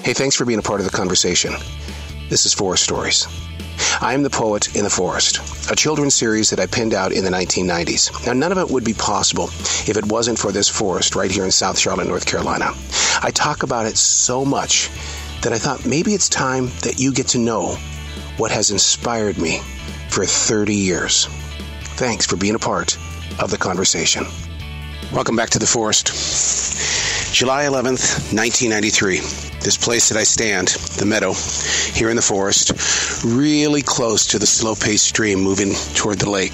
Hey, thanks for being a part of the conversation. This is Forest Stories. I am the Poet in the Forest, a children's series that I penned out in the 1990s. Now, none of it would be possible if it wasn't for this forest right here in South Charlotte, North Carolina. I talk about it so much that I thought maybe it's time that you get to know what has inspired me for 30 years. Thanks for being a part of the conversation. Welcome back to the forest. July 11th, 1993. This place that I stand, the meadow, here in the forest, really close to the slow-paced stream moving toward the lake.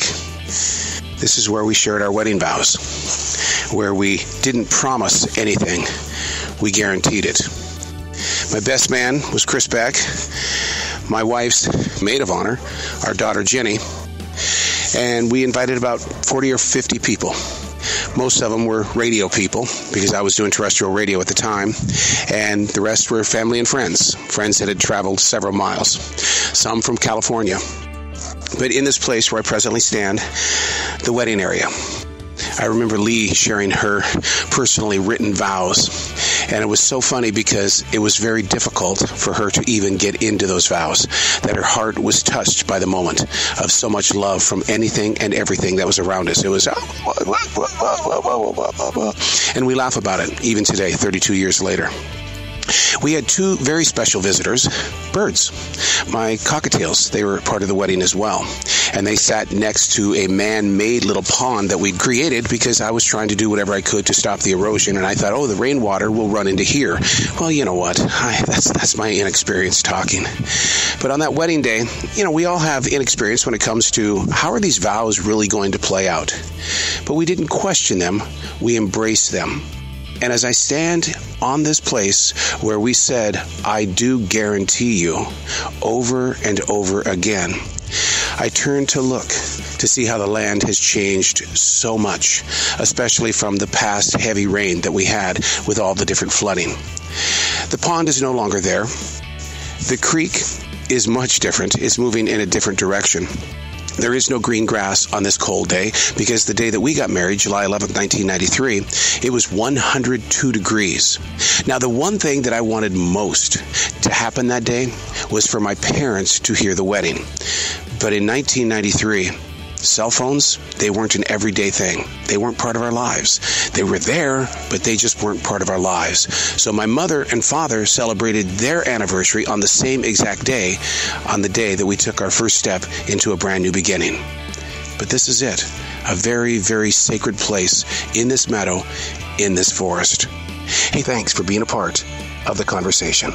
This is where we shared our wedding vows, where we didn't promise anything, we guaranteed it. My best man was Chris Beck, my wife's maid of honor, our daughter Jenny, and we invited about 40 or 50 people. Most of them were radio people, because I was doing terrestrial radio at the time, and the rest were family and friends that had traveled several miles, some from California. But in this place where I presently stand, the wedding area, I remember Lee sharing her personally written vows, and it was so funny because it was very difficult for her to even get into those vows, that her heart was touched by the moment of so much love from anything and everything that was around us. It was, and we laugh about it even today, 32 years later. We had two very special visitors, birds. My cockatiels, they were part of the wedding as well. And they sat next to a man-made little pond that we'd created because I was trying to do whatever I could to stop the erosion. And I thought, the rainwater will run into here. Well, you know what? That's my inexperience talking. But on that wedding day, we all have inexperience when it comes to how are these vows really going to play out. But we didn't question them. We embraced them. And as I stand on this place where we said, I do guarantee you, over and over again, I turn to look to see how the land has changed so much, especially from the past heavy rain that we had with all the different flooding. The pond is no longer there. The creek is much different. It's moving in a different direction. There is no green grass on this cold day because the day that we got married, July 11th, 1993, it was 102 degrees. Now, the one thing that I wanted most to happen that day was for my parents to hear the wedding. But in 1993, cell phones, they weren't an everyday thing. They weren't part of our lives. They were there, but they just weren't part of our lives. So my mother and father celebrated their anniversary on the same exact day, on the day that we took our first step into a brand new beginning. But this is it, a very, very sacred place in this meadow, in this forest. Hey, thanks for being a part of the conversation.